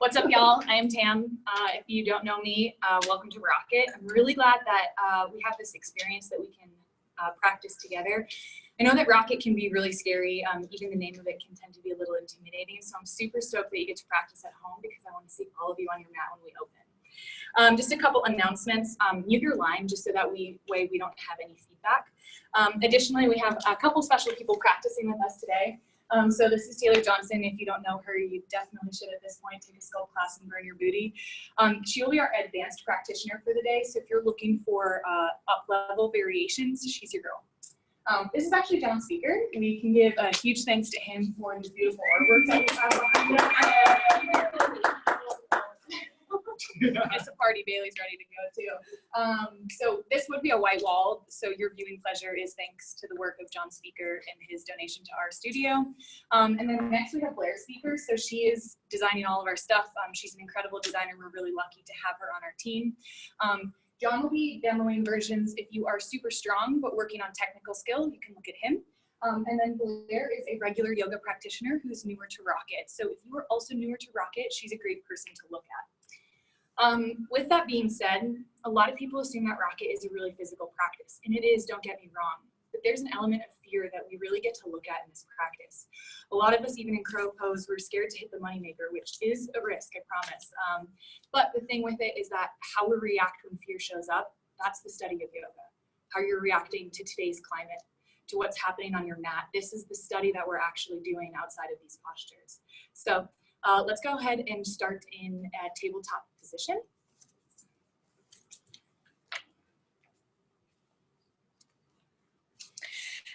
What's up, y'all? I am Tam. If you don't know me, welcome to Rocket. I'm really glad that we have this experience that we can practice together. I know that Rocket can be really scary. Even the name of it can tend to be a little intimidating. So I'm super stoked that you get to practice at home because I want to see all of you on your mat when we open. Just a couple announcements. Mute your line just so that we don't have any feedback. Additionally, we have a couple special people practicing with us today. So this is Taylor Johnson. If you don't know her, you definitely should at this point take a skull class and burn your booty. She will be our advanced practitioner for the day. So if you're looking for up-level variations, she's your girl. This is actually John's speaker. We can give a huge thanks to him for his beautiful artwork that we have behind us. It's a party. Bailey's ready to go too. So this would be a white wall. So your viewing pleasure is thanks to the work of John's speaker and his donation to our studio. And then next we have Blair's speaker. So she is designing all of our stuff. She's an incredible designer. We're really lucky to have her on our team. John will be demoing versions. If you are super strong but working on technical skill, you can look at him. And then Blair is a regular yoga practitioner who's newer to Rocket. So if you are also newer to Rocket, she's a great person to look at. With that being said, a lot of people assume that Rocket is a really physical practice, and it is, don't get me wrong, but there's an element of fear that we really get to look at in this practice. A lot of us, even in crow pose, we're scared to hit the moneymaker, which is a risk, I promise. But the thing with it is that how we react when fear shows up, that's the study of yoga. How you're reacting to today's climate, to what's happening on your mat. This is the study that we're actually doing outside of these postures. So let's go ahead and start in a tabletop position.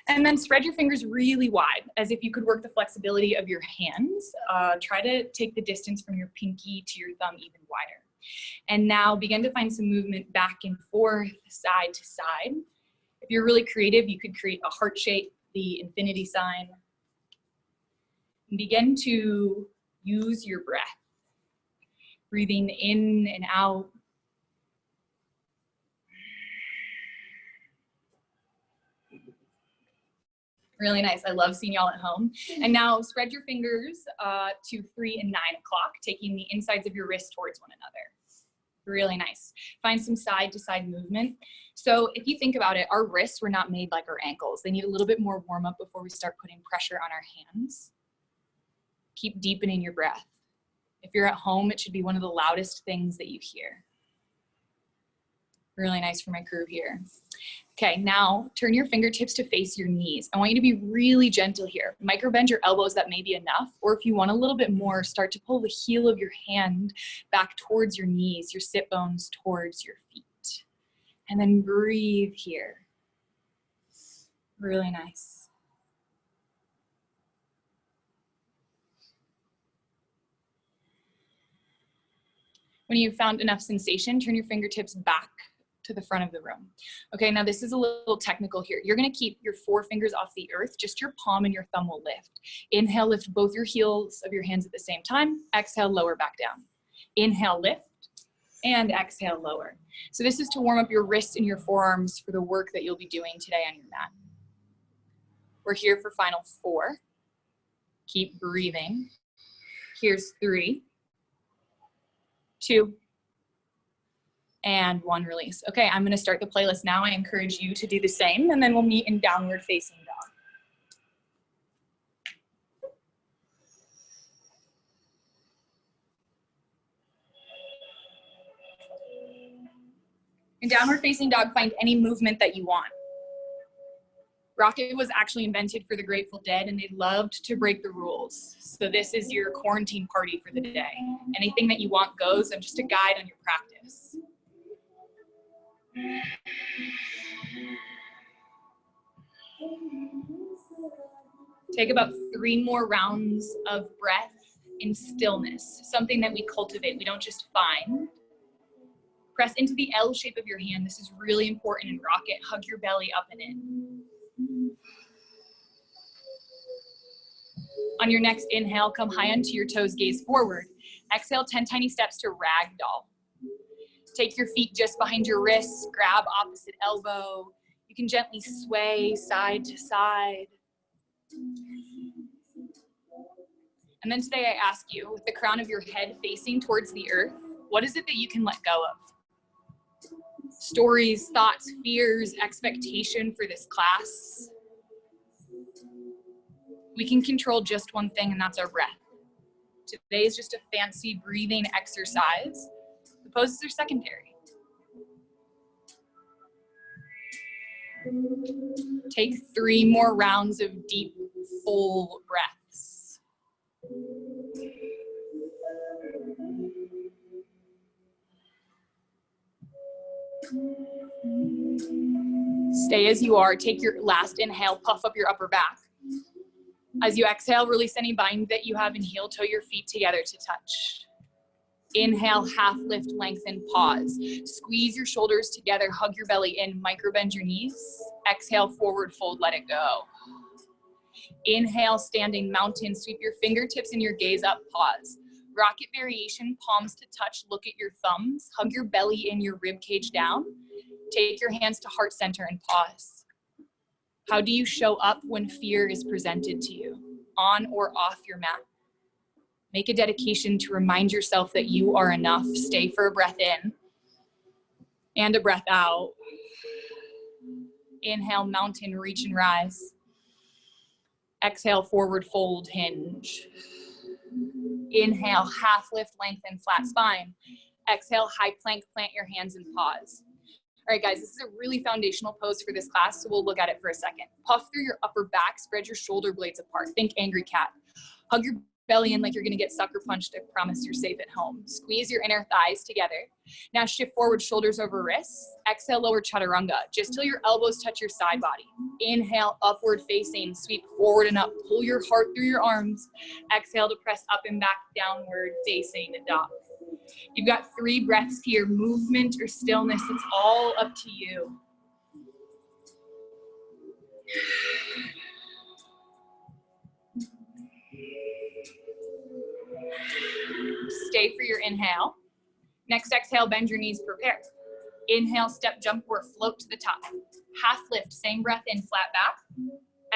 And then spread your fingers really wide, as if you could work the flexibility of your hands. Try to take the distance from your pinky to your thumb even wider. And now begin to find some movement back and forth, side to side. If you're really creative, you could create a heart shape, the infinity sign. And begin to use your breath. Breathing in and out. Really nice. I love seeing y'all at home. And now spread your fingers to 3 and 9 o'clock, taking the insides of your wrists towards one another. Really nice. Find some side to side movement. So if you think about it, our wrists were not made like our ankles. They need a little bit more warm up before we start putting pressure on our hands. Keep deepening your breath. If you're at home, it should be one of the loudest things that you hear. Really nice for my crew here. Okay, now turn your fingertips to face your knees. I want you to be really gentle here. Micro bend your elbows, that may be enough. Or if you want a little bit more, start to pull the heel of your hand back towards your knees, your sit bones towards your feet. And then breathe here. Really nice. When you've found enough sensation, turn your fingertips back to the front of the room. Okay, now this is a little technical here. You're gonna keep your 4 fingers off the earth, just your palm and your thumb will lift. Inhale, lift both your heels of your hands at the same time. Exhale, lower back down. Inhale, lift, and exhale, lower. So this is to warm up your wrists and your forearms for the work that you'll be doing today on your mat. We're here for final 4. Keep breathing. Here's 3, 2, and 1, release. Okay, I'm gonna start the playlist now. I encourage you to do the same, and then we'll meet in downward facing dog. In downward facing dog, find any movement that you want. Rocket was actually invented for the Grateful Dead, and they loved to break the rules. So this is your quarantine party for the day. Anything that you want goes. I'm just a guide on your practice. Take about 3 more rounds of breath in stillness, something that we cultivate. We don't just find. Press into the L shape of your hand. This is really important in Rocket. Hug your belly up and in. On your next inhale, come high onto your toes, gaze forward. Exhale, 10 tiny steps to ragdoll. Take your feet just behind your wrists, grab opposite elbow. You can gently sway side to side. And then today I ask you, with the crown of your head facing towards the earth, what is it that you can let go of? Stories, thoughts, fears, expectation for this class. We can control just one thing, and that's our breath. Today is just a fancy breathing exercise. The poses are secondary. Take 3 more rounds of deep, full breaths. Stay as you are. Take your last inhale, puff up your upper back. As you exhale, release any bind that you have and heel toe your feet together to touch. Inhale, half lift, lengthen, pause. Squeeze your shoulders together, hug your belly in, micro bend your knees. Exhale, forward fold, let it go. Inhale, standing mountain, sweep your fingertips and your gaze up, pause. Rocket variation, palms to touch, look at your thumbs, hug your belly in, your rib cage down. Take your hands to heart center and pause. How do you show up when fear is presented to you, on or off your mat? Make a dedication to remind yourself that you are enough. Stay for a breath in and a breath out. Inhale, mountain, reach and rise. Exhale, forward fold, hinge. Inhale, half lift, lengthen, flat spine. Exhale, high plank, plant your hands and pause. All right, guys, this is a really foundational pose for this class, so we'll look at it for a second. Puff through your upper back, spread your shoulder blades apart. Think angry cat. Hug your belly in like you're gonna get sucker punched. I promise you're safe at home. Squeeze your inner thighs together. Now shift forward, shoulders over wrists. Exhale, lower chaturanga, just till your elbows touch your side body. Inhale, upward facing, sweep forward and up. Pull your heart through your arms. Exhale to press up and back, downward facing dog. You've got 3 breaths here, movement or stillness, it's all up to you. Stay for your inhale. Next exhale, bend your knees, prepare. Inhale, step, jump, or float to the top. Half lift, same breath in, flat back.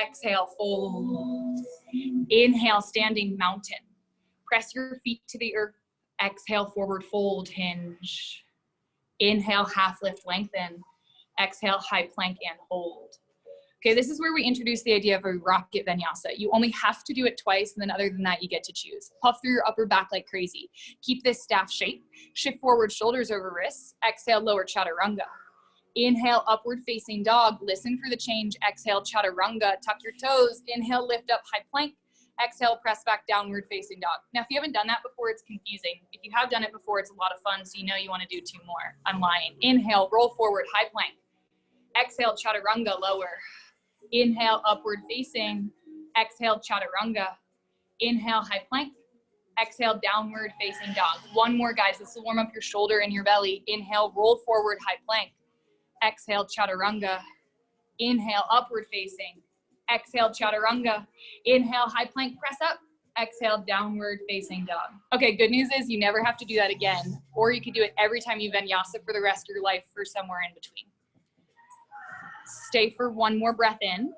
Exhale, fold. Inhale, standing mountain. Press your feet to the earth. Exhale, forward fold, hinge. Inhale, half lift, lengthen. Exhale, high plank and hold. Okay, this is where we introduce the idea of a Rocket Vinyasa. You only have to do it twice, and then other than that, you get to choose. Puff through your upper back like crazy. Keep this staff shape. Shift forward, shoulders over wrists. Exhale, lower chaturanga. Inhale, upward facing dog. Listen for the change. Exhale, chaturanga. Tuck your toes. Inhale, lift up, high plank. Exhale, press back, downward facing dog. Now, if you haven't done that before, it's confusing. If you have done it before, it's a lot of fun, so you know you want to do 2 more. I'm lying. Inhale, roll forward, high plank. Exhale, chaturanga, lower. Inhale, upward facing. Exhale, chaturanga. Inhale, high plank. Exhale, downward facing dog. 1 more, guys. This will warm up your shoulder and your belly. Inhale, roll forward, high plank. Exhale, chaturanga. Inhale, upward facing. Exhale, chaturanga. Inhale, high plank, press up. Exhale, downward facing dog. Okay, good news is you never have to do that again, or you could do it every time you vinyasa for the rest of your life or somewhere in between. Stay for 1 more breath in.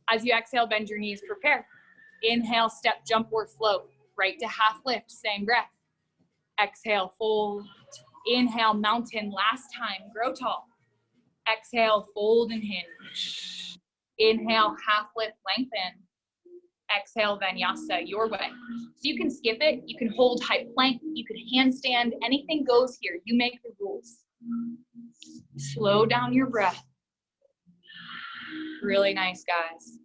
As you exhale, bend your knees, prepare. Inhale, step, jump, or float. Right to half lift, same breath. Exhale, fold. Inhale, mountain, last time, grow tall. Exhale, fold and hinge. Inhale, half lift, lengthen. Exhale, vinyasa, your way. So you can skip it, you can hold high plank, you can handstand, anything goes here. You make the rules. Slow down your breath. Really nice, guys.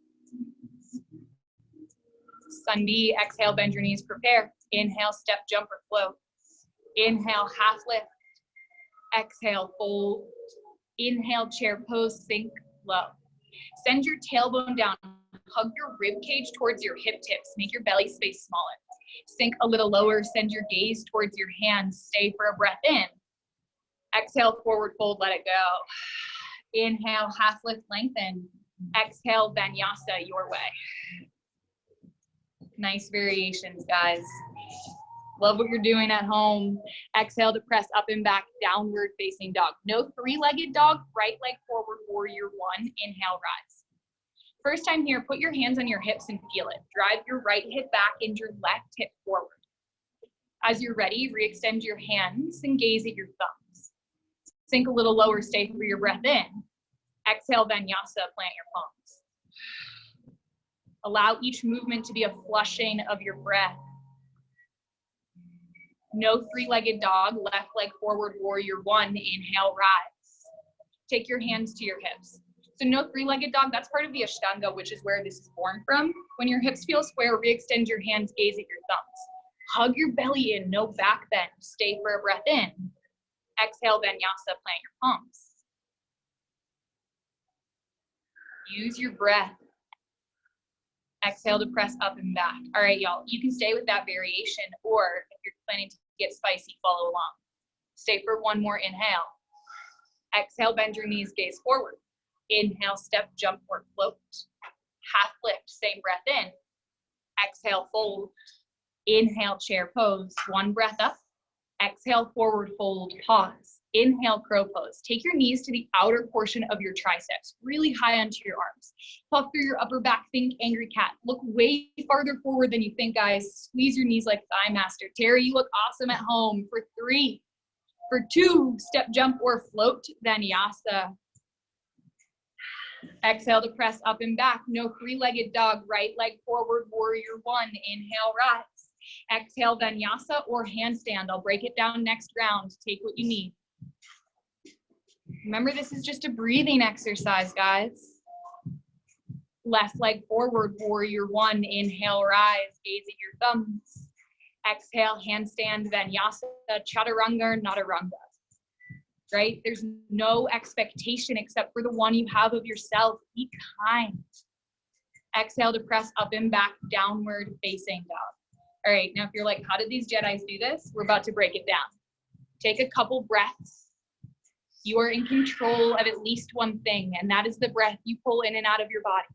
Sun B, exhale, bend your knees, prepare. Inhale, step, jump, or float. Inhale, half lift. Exhale, fold. Inhale, chair pose, sink low. Send your tailbone down. Hug your rib cage towards your hip tips. Make your belly space smaller. Sink a little lower. Send your gaze towards your hands. Stay for a breath in. Exhale, forward fold, let it go. Inhale, half lift, lengthen. Exhale, vinyasa, your way. Nice variations, guys. Love what you're doing at home. Exhale to press up and back, downward facing dog. No 3-legged dog, right leg forward, warrior 1. Inhale, rise. First time here, put your hands on your hips and feel it. Drive your right hip back and your left hip forward. As you're ready, re-extend your hands and gaze at your thumbs. Sink a little lower, stay for your breath in. Exhale, Vinyasa, plant your palms. Allow each movement to be a flushing of your breath. No three-legged dog, left leg forward, warrior one, inhale, rise. Take your hands to your hips. So no three-legged dog, that's part of the Ashtanga, which is where this is born from. When your hips feel square, re-extend your hands, gaze at your thumbs. Hug your belly in, no back bend. Stay for a breath in. Exhale, Vinyasa, plant your palms. Use your breath. Exhale to press up and back. All right, y'all, you can stay with that variation, or if you're planning to get spicy, follow along. Stay for one more inhale. Exhale, bend your knees, gaze forward. Inhale, step, jump, or float. Half lift, same breath in. Exhale, fold. Inhale, chair pose. One breath up. Exhale, forward fold, pause. Inhale, crow pose. Take your knees to the outer portion of your triceps, really high onto your arms. Puff through your upper back, think angry cat. Look way farther forward than you think, guys. Squeeze your knees like thigh master. Terry, you look awesome at home. For 3, for 2, step, jump, or float, Vinyasa. Exhale to press up and back. No three-legged dog, right leg forward, warrior one. Inhale, rise. Exhale, Vinyasa or handstand. I'll break it down next round. Take what you need. Remember, this is just a breathing exercise, guys. Left leg forward, warrior one. Inhale, rise. Gaze at your thumbs. Exhale, handstand, Vinyasa, chaturanga, nataranga. Right? There's no expectation except for the one you have of yourself. Be kind. Exhale to press up and back, downward facing dog. All right, now if you're like, how did these Jedis do this? We're about to break it down. Take a couple breaths. You are in control of at least one thing, and that is the breath you pull in and out of your body.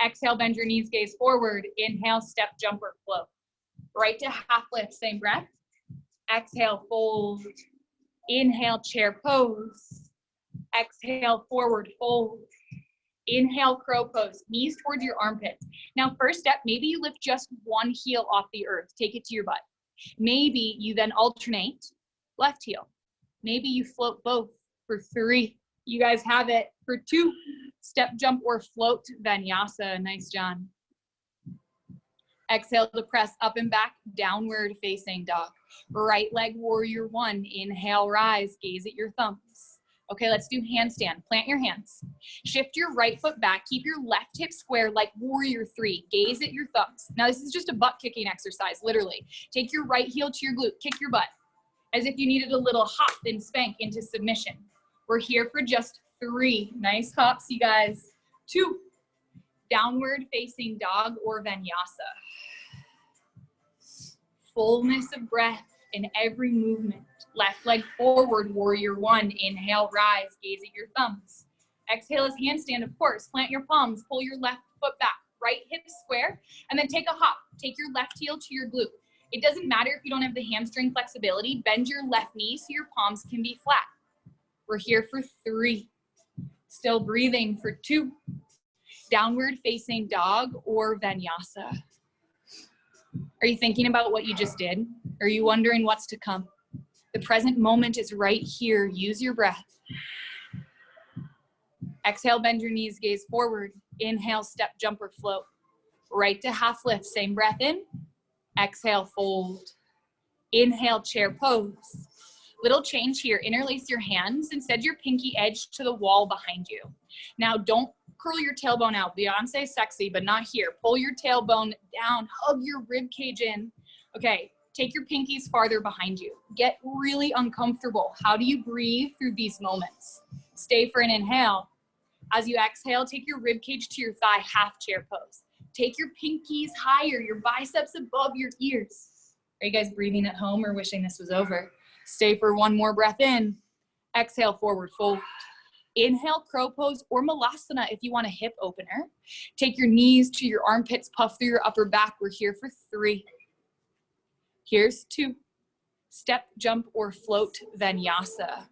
Exhale, bend your knees, gaze forward. Inhale, step, jump, or float. Right to half lift, same breath. Exhale, fold. Inhale, chair pose. Exhale, forward fold. Inhale, crow pose. Knees towards your armpits. Now, first step, maybe you lift just one heel off the earth. Take it to your butt. Maybe you then alternate left heel. Maybe you float both. For 3. You guys have it. For 2, step, jump, or float, Vinyasa. Nice, John. Exhale to press up and back, downward facing dog. Right leg, warrior one. Inhale, rise, gaze at your thumbs. Okay, let's do handstand. Plant your hands. Shift your right foot back. Keep your left hip square like warrior 3. Gaze at your thumbs. Now, this is just a butt kicking exercise, literally. Take your right heel to your glute. Kick your butt as if you needed a little hop and spank into submission. We're here for just 3. Nice hops, you guys. 2. Downward facing dog or Vinyasa. Fullness of breath in every movement. Left leg forward, warrior one. Inhale, rise, gaze at your thumbs. Exhale is handstand, of course. Plant your palms, pull your left foot back, right hip square, and then take a hop. Take your left heel to your glute. It doesn't matter if you don't have the hamstring flexibility. Bend your left knee so your palms can be flat. We're here for 3. Still breathing for 2. Downward facing dog or Vinyasa. Are you thinking about what you just did? Are you wondering what's to come? The present moment is right here. Use your breath. Exhale, bend your knees, gaze forward. Inhale, step, jump, or float. Right to half lift, same breath in. Exhale, fold. Inhale, chair pose. Little change here, interlace your hands and send your pinky edge to the wall behind you. Now, don't curl your tailbone out. Beyonce sexy, but not here. Pull your tailbone down, hug your rib cage in. Okay, take your pinkies farther behind you. Get really uncomfortable. How do you breathe through these moments? Stay for an inhale. As you exhale, take your rib cage to your thigh, half chair pose. Take your pinkies higher, your biceps above your ears. Are you guys breathing at home or wishing this was over? Stay for one more breath in. Exhale, forward fold. Inhale, crow pose or malasana if you want a hip opener. Take your knees to your armpits, puff through your upper back. We're here for 3. Here's 2. Step, jump, or float, Vinyasa.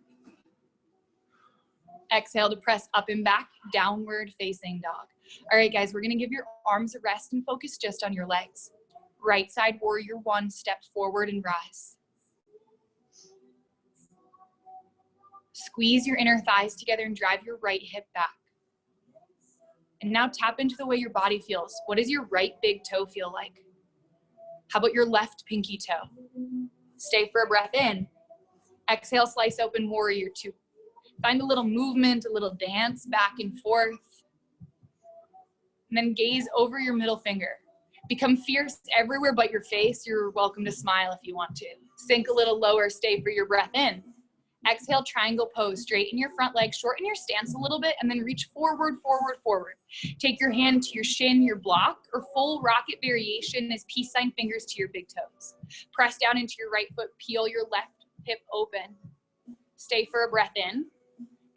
Exhale to press up and back, downward facing dog. All right, guys, we're gonna give your arms a rest and focus just on your legs. Right side warrior one, step forward and rise. Squeeze your inner thighs together and drive your right hip back. And now tap into the way your body feels. What does your right big toe feel like? How about your left pinky toe? Stay for a breath in. Exhale, slice open, warrior two. Find a little movement, a little dance back and forth. And then gaze over your middle finger. Become fierce everywhere but your face. You're welcome to smile if you want to. Sink a little lower, stay for your breath in. Exhale, triangle pose. Straighten your front leg, shorten your stance a little bit, and then reach forward, forward, forward. Take your hand to your shin, your block, or full rocket variation is peace sign fingers to your big toes. Press down into your right foot, peel your left hip open. Stay for a breath in.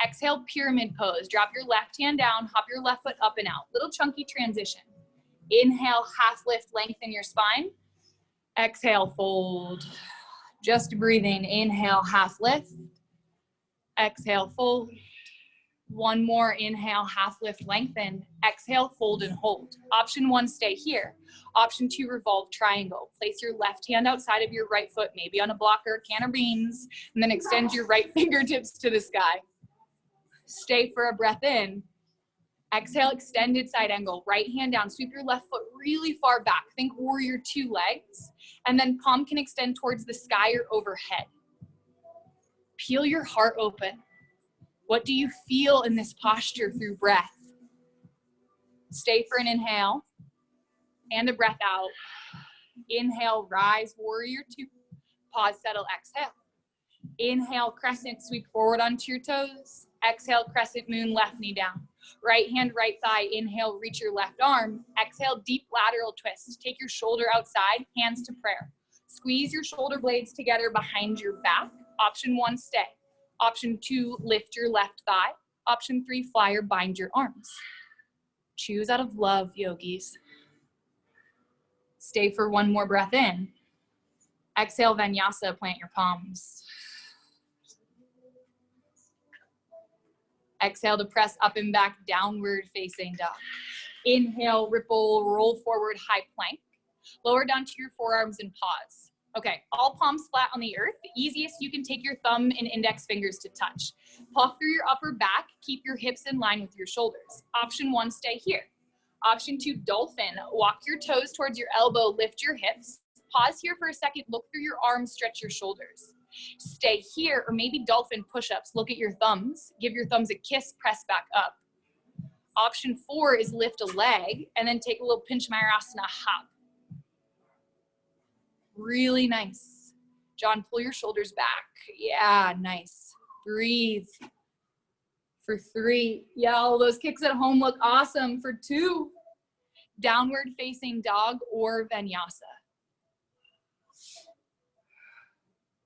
Exhale, pyramid pose. Drop your left hand down, hop your left foot up and out. Little chunky transition. Inhale, half lift, lengthen your spine. Exhale, fold. Just breathing. Inhale, half lift. Exhale, fold. One more. Inhale, half lift, lengthen. Exhale, fold and hold. Option one, stay here. Option two, revolve triangle. Place your left hand outside of your right foot, maybe on a blocker, a can of beans, and then extend your right fingertips to the sky. Stay for a breath in. Exhale, extended side angle. Right hand down. Sweep your left foot really far back. Think warrior two legs. And then palm can extend towards the sky or overhead. Peel your heart open. What do you feel in this posture through breath? Stay for an inhale and a breath out. Inhale, rise, warrior two. Pause, settle, exhale. Inhale, crescent, sweep forward onto your toes. Exhale, crescent moon, left knee down. Right hand, right thigh. Inhale, reach your left arm. Exhale, deep lateral twist. Take your shoulder outside, hands to prayer. Squeeze your shoulder blades together behind your back. Option one, stay. Option two, lift your left thigh. Option three, fly or bind your arms. Choose out of love, yogis. Stay for one more breath in. Exhale, Vinyasa, plant your palms. Exhale to press up and back, downward facing dog. Inhale, ripple, roll forward, high plank. Lower down to your forearms and pause. Okay, all palms flat on the earth. The easiest, you can take your thumb and index fingers to touch. Puff through your upper back, keep your hips in line with your shoulders. Option one, stay here. Option two, dolphin. Walk your toes towards your elbow, lift your hips. Pause here for a second, look through your arms, stretch your shoulders. Stay here, or maybe dolphin push-ups. Look at your thumbs, give your thumbs a kiss, press back up. Option four is lift a leg, and then take a little pinch Mayurasana hop. Really nice. John, pull your shoulders back. Yeah, nice. Breathe. For three. Yeah, all those kicks at home look awesome. For two. Downward facing dog or Vinyasa.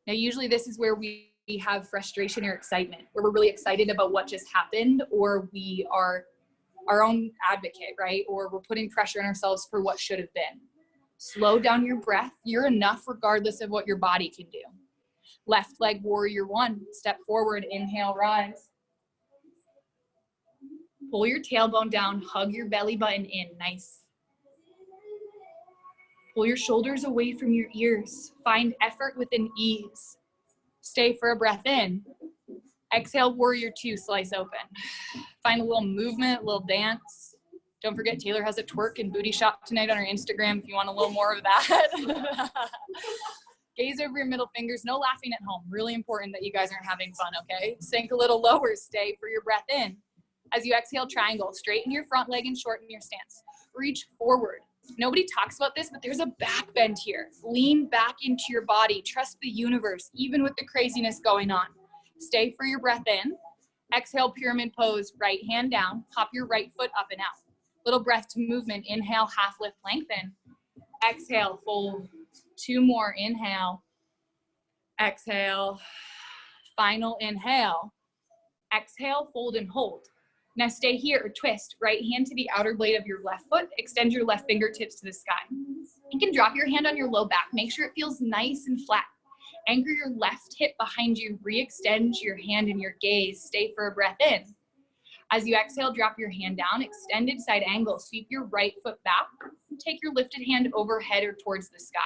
Now, usually this is where we have frustration or excitement, where we're really excited about what just happened, or we are our own advocate, right? Or we're putting pressure on ourselves for what should have been. Slow down your breath. You're enough regardless of what your body can do. Left leg, warrior one. Step forward, inhale, rise. Pull your tailbone down, hug your belly button in, nice. Pull your shoulders away from your ears. Find effort within ease. Stay for a breath in. Exhale, warrior two, slice open. Find a little movement, a little dance. Don't forget, Taylor has a twerk and booty shop tonight on her Instagram if you want a little more of that. Gaze over your middle fingers. No laughing at home. Really important that you guys aren't having fun, okay? Sink a little lower. Stay for your breath in. As you exhale, triangle. Straighten your front leg and shorten your stance. Reach forward. Nobody talks about this, but there's a back bend here. Lean back into your body. Trust the universe, even with the craziness going on. Stay for your breath in. Exhale, pyramid pose. Right hand down. Hop your right foot up and out. Little breath to movement. Inhale, half lift, lengthen. Exhale, fold. Two more. Inhale. Exhale. Final inhale. Exhale, fold and hold. Now stay here or twist. Right hand to the outer blade of your left foot. Extend your left fingertips to the sky. You can drop your hand on your low back. Make sure it feels nice and flat. Anchor your left hip behind you. Re-extend your hand and your gaze. Stay for a breath in. As you exhale, drop your hand down, extended side angle, sweep your right foot back, and take your lifted hand overhead or towards the sky.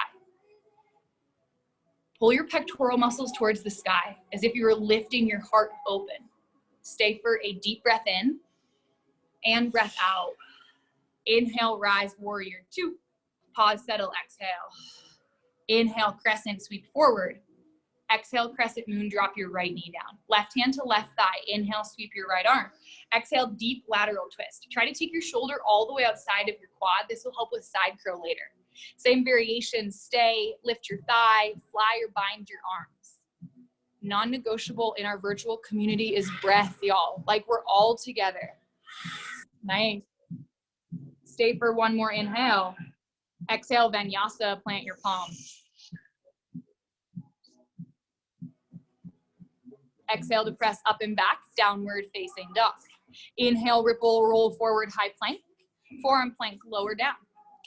Pull your pectoral muscles towards the sky as if you were lifting your heart open. Stay for a deep breath in and breath out. Inhale, rise, warrior two. Pause, settle, exhale. Inhale, crescent, sweep forward. Exhale, crescent moon, drop your right knee down. Left hand to left thigh. Inhale, sweep your right arm. Exhale, deep lateral twist. Try to take your shoulder all the way outside of your quad. This will help with side curl later. Same variation, stay, lift your thigh, fly or bind your arms. Non-negotiable in our virtual community is breath, y'all. Like we're all together. Nice. Stay for one more inhale. Exhale, Vinyasa, plant your palms. Exhale to press up and back, downward facing dog. Inhale, ripple, roll forward, high plank. Forearm plank, lower down.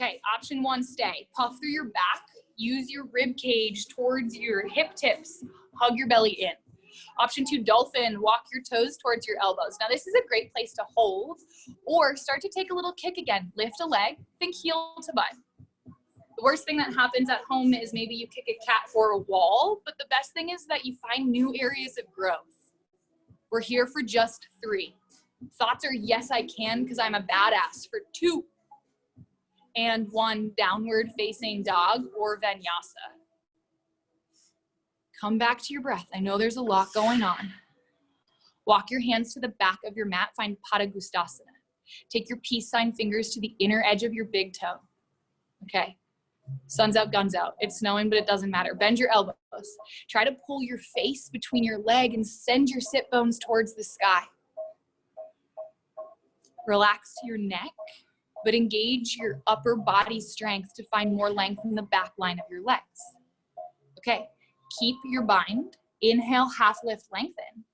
Okay, option one, stay. Puff through your back. Use your rib cage towards your hip tips. Hug your belly in. Option two, dolphin. Walk your toes towards your elbows. Now this is a great place to hold or start to take a little kick again. Lift a leg, think heel to butt. The worst thing that happens at home is maybe you kick a cat or a wall, but the best thing is that you find new areas of growth. We're here for just 3. Thoughts are yes, I can because I'm a badass for 2. And 1, downward facing dog or Vinyasa. Come back to your breath. I know there's a lot going on. Walk your hands to the back of your mat. Find Padangusthasana. Take your peace sign fingers to the inner edge of your big toe. Okay. Sun's out, guns out. It's snowing, but it doesn't matter. Bend your elbows. Try to pull your face between your leg and send your sit bones towards the sky. Relax your neck, but engage your upper body strength to find more length in the back line of your legs. Okay, keep your bind. Inhale, half lift, lengthen.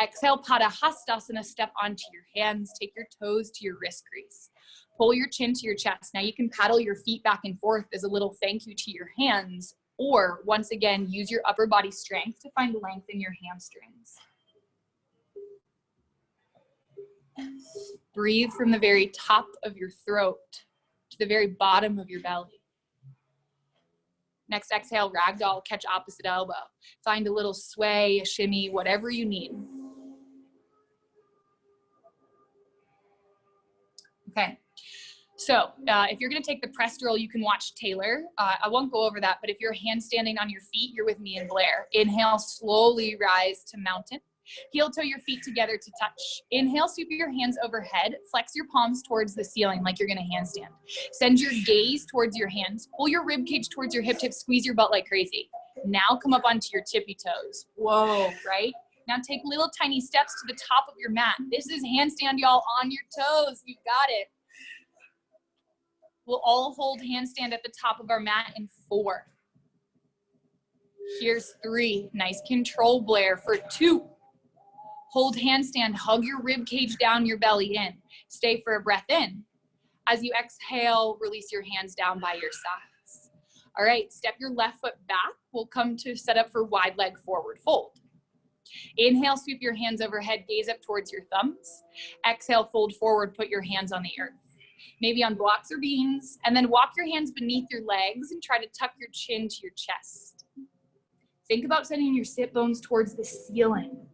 Exhale, Padahastasana, step onto your hands. Take your toes to your wrist crease. Pull your chin to your chest. Now you can paddle your feet back and forth as a little thank you to your hands, or once again, use your upper body strength to find length in your hamstrings. Breathe from the very top of your throat to the very bottom of your belly. Next exhale, ragdoll, catch opposite elbow. Find a little sway, a shimmy, whatever you need. Okay, so if you're gonna take the press drill, you can watch Taylor. I won't go over that, but if you're handstanding on your feet, you're with me and Blair. Inhale, slowly rise to mountain. Heel toe your feet together to touch. Inhale, sweep your hands overhead. Flex your palms towards the ceiling like you're gonna handstand. Send your gaze towards your hands. Pull your rib cage towards your hip tips. Squeeze your butt like crazy. Now come up onto your tippy toes. Whoa, right? Now take little tiny steps to the top of your mat. This is handstand, y'all, on your toes. You got it. We'll all hold handstand at the top of our mat in 4. Here's 3. Nice control, Blair, for 2. Hold handstand, hug your rib cage down, your belly in. Stay for a breath in. As you exhale, release your hands down by your sides. All right, step your left foot back. We'll come to set up for wide leg forward fold. Inhale, sweep your hands overhead, gaze up towards your thumbs. Exhale, fold forward, put your hands on the earth. Maybe on blocks or beans, and then walk your hands beneath your legs and try to tuck your chin to your chest. Think about sending your sit bones towards the ceiling.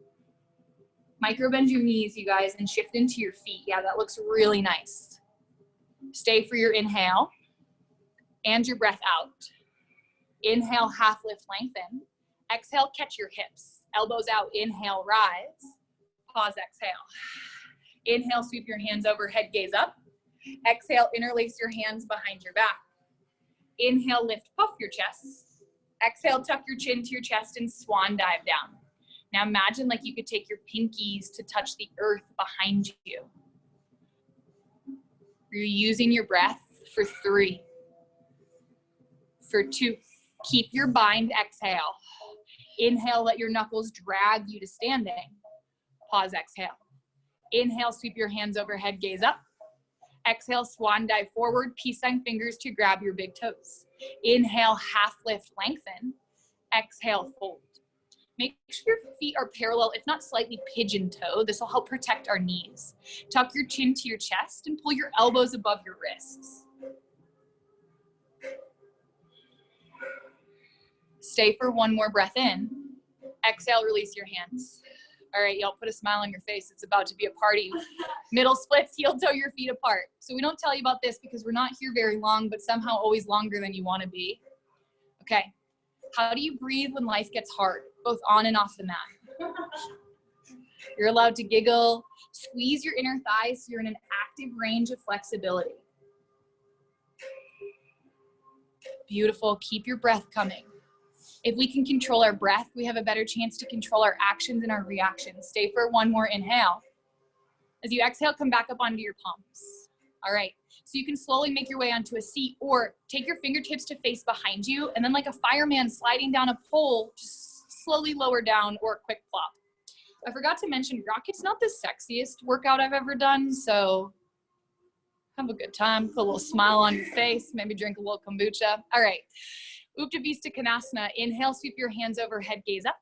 Micro bend your knees, you guys, and shift into your feet. Yeah, that looks really nice. Stay for your inhale and your breath out. Inhale, half lift, lengthen. Exhale, catch your hips. Elbows out, inhale, rise. Pause, exhale. Inhale, sweep your hands overhead, gaze up. Exhale, interlace your hands behind your back. Inhale, lift, puff your chest. Exhale, tuck your chin to your chest and swan dive down. Now imagine like you could take your pinkies to touch the earth behind you. You're using your breath for 3. For 2, keep your bind, exhale. Inhale, let your knuckles drag you to standing. Pause, exhale. Inhale, sweep your hands overhead, gaze up. Exhale, swan dive forward, peace sign fingers to grab your big toes. Inhale, half lift, lengthen. Exhale, fold. make sure your feet are parallel, if not slightly pigeon-toed. This will help protect our knees. Tuck your chin to your chest and pull your elbows above your wrists. Stay for one more breath in. Exhale, release your hands. All right, y'all, put a smile on your face. It's about to be a party. Middle splits, heel toe your feet apart. So we don't tell you about this because we're not here very long, but somehow always longer than you want to be. Okay, how do you breathe when life gets hard, both on and off the mat? You're allowed to giggle, squeeze your inner thighs so you're in an active range of flexibility. Beautiful, keep your breath coming. If we can control our breath, we have a better chance to control our actions and our reactions. Stay for one more inhale. As you exhale, come back up onto your palms. All right, so you can slowly make your way onto a seat or take your fingertips to face behind you and then like a fireman sliding down a pole, just slowly lower down or a quick plop. I forgot to mention, Rocket's not the sexiest workout I've ever done, so have a good time, put a little smile on your face, maybe drink a little kombucha. All right. Uttanasana, inhale, sweep your hands overhead, gaze up.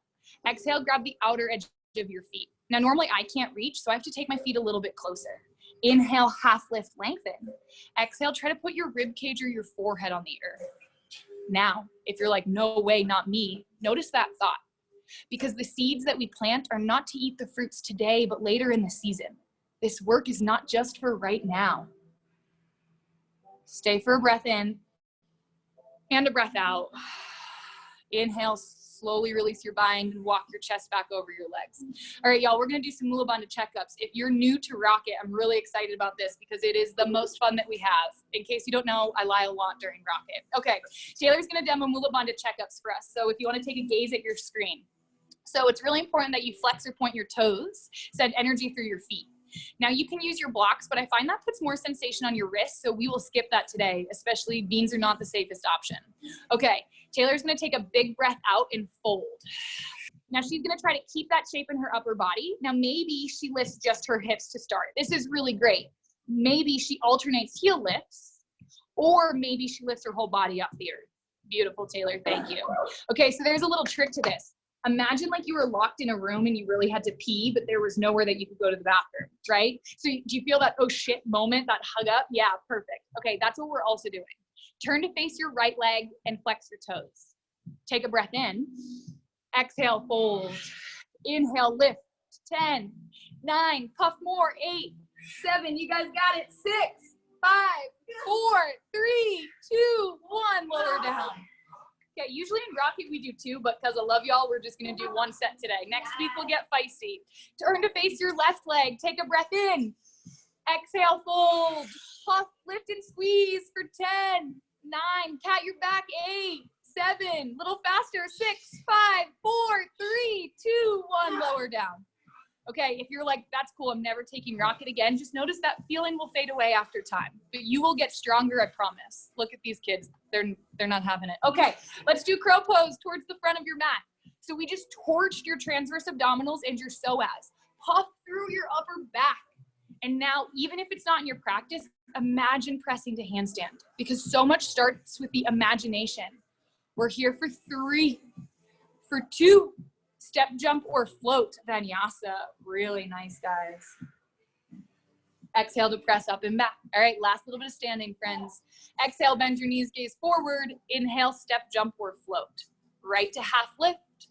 Exhale, grab the outer edge of your feet. Now, normally I can't reach, so I have to take my feet a little bit closer. Inhale, half lift, lengthen. Exhale, try to put your rib cage or your forehead on the earth. Now, if you're like, no way, not me, notice that thought. Because the seeds that we plant are not to eat the fruits today, but later in the season. This work is not just for right now. Stay for a breath in. And a breath out. Inhale, slowly release your bind and walk your chest back over your legs. All right, y'all, we're gonna do some Mula Bandha checkups. If you're new to Rocket, I'm really excited about this because it is the most fun that we have. In case you don't know, I lie a lot during Rocket. Okay, Taylor's gonna demo Mula Bandha checkups for us. So if you wanna take a gaze at your screen. So it's really important that you flex or point your toes, send energy through your feet. Now you can use your blocks, but I find that puts more sensation on your wrists, so we will skip that today, especially beans are not the safest option. Okay, Taylor's gonna take a big breath out and fold. Now she's gonna try to keep that shape in her upper body. Now maybe she lifts just her hips to start. This is really great. Maybe she alternates heel lifts, or maybe she lifts her whole body up the earth. Beautiful, Taylor, thank you. Okay, so there's a little trick to this. Imagine like you were locked in a room and you really had to pee, but there was nowhere that you could go to the bathroom, right? So do you feel that oh shit moment, that hug up? Yeah, perfect. Okay, that's what we're also doing. Turn to face your right leg and flex your toes. Take a breath in. Exhale, fold. Inhale, lift. 10, 9, puff more, 8, 7, you guys got it. 6, 5, 4, 3, 2, 1, lower down. Okay, usually in Rocket we do 2, but because I love y'all, we're just gonna do 1 set today. Next week we'll get feisty. Turn to face your left leg, take a breath in. Exhale, fold, puff, lift and squeeze for 10, 9, cat your back, 8, 7, little faster, 6, 5, 4, 3, 2, 1, lower down. Okay, if you're like, that's cool, I'm never taking Rocket again, just notice that feeling will fade away after time, but you will get stronger, I promise. Look at these kids, they're not having it. Okay, let's do crow pose towards the front of your mat. So we just torched your transverse abdominals and your psoas. Puff through your upper back. And now, even if it's not in your practice, imagine pressing to handstand, because so much starts with the imagination. We're here for 3, for 2, step, jump, or float, Vinyasa. Really nice, guys. Exhale to press up and back. All right, last little bit of standing, friends. Exhale, bend your knees, gaze forward. Inhale, step, jump, or float. Right to half lift.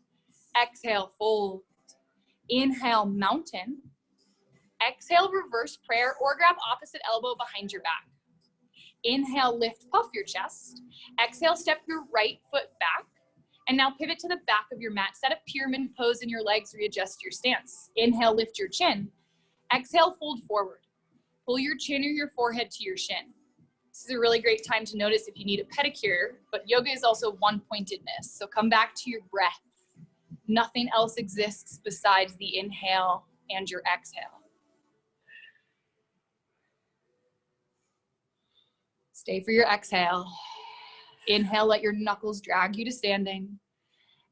Exhale, fold. Inhale, mountain. Exhale, reverse prayer, or grab opposite elbow behind your back. Inhale, lift, puff your chest. Exhale, step your right foot back. And now pivot to the back of your mat. Set a pyramid pose in your legs, readjust your stance. Inhale, lift your chin. Exhale, fold forward. Pull your chin or your forehead to your shin. This is a really great time to notice if you need a pedicure, but yoga is also one-pointedness. So come back to your breath. Nothing else exists besides the inhale and your exhale. Stay for your exhale. Inhale, let your knuckles drag you to standing.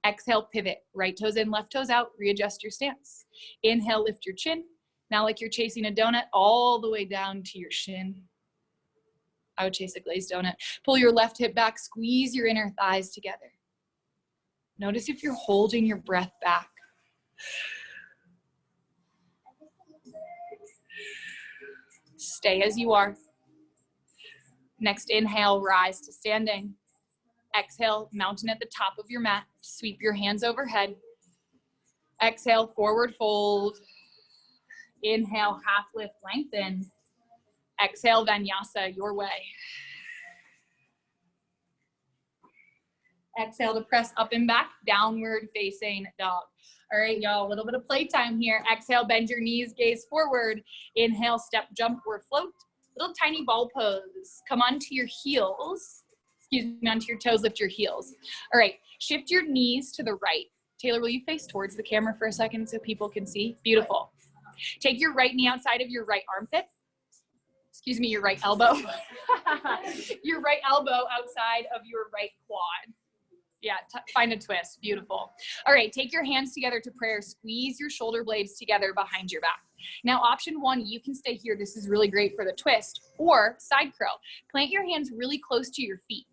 Exhale, pivot. Right toes in, left toes out. Readjust your stance. Inhale, lift your chin. Now like you're chasing a donut all the way down to your shin. I would chase a glazed donut. Pull your left hip back. Squeeze your inner thighs together. Notice if you're holding your breath back. Stay as you are. Next inhale, rise to standing. Exhale, mountain at the top of your mat. Sweep your hands overhead. Exhale, forward fold. Inhale, half lift, lengthen. Exhale, Vinyasa, your way. Exhale to press up and back, downward facing dog. All right, y'all, a little bit of playtime here. Exhale, bend your knees, gaze forward. Inhale, step, jump, or float. Little tiny ball pose. Come onto your heels. Excuse me, onto your toes, lift your heels. All right, shift your knees to the right. Taylor, will you face towards the camera for a second so people can see? Beautiful. Take your right knee outside of your right armpit. Excuse me, your right elbow. Your right elbow outside of your right quad. Yeah, find a twist. Beautiful. All right, take your hands together to prayer. Squeeze your shoulder blades together behind your back. Now, option one, you can stay here. This is really great for the twist, or side curl. Plant your hands really close to your feet.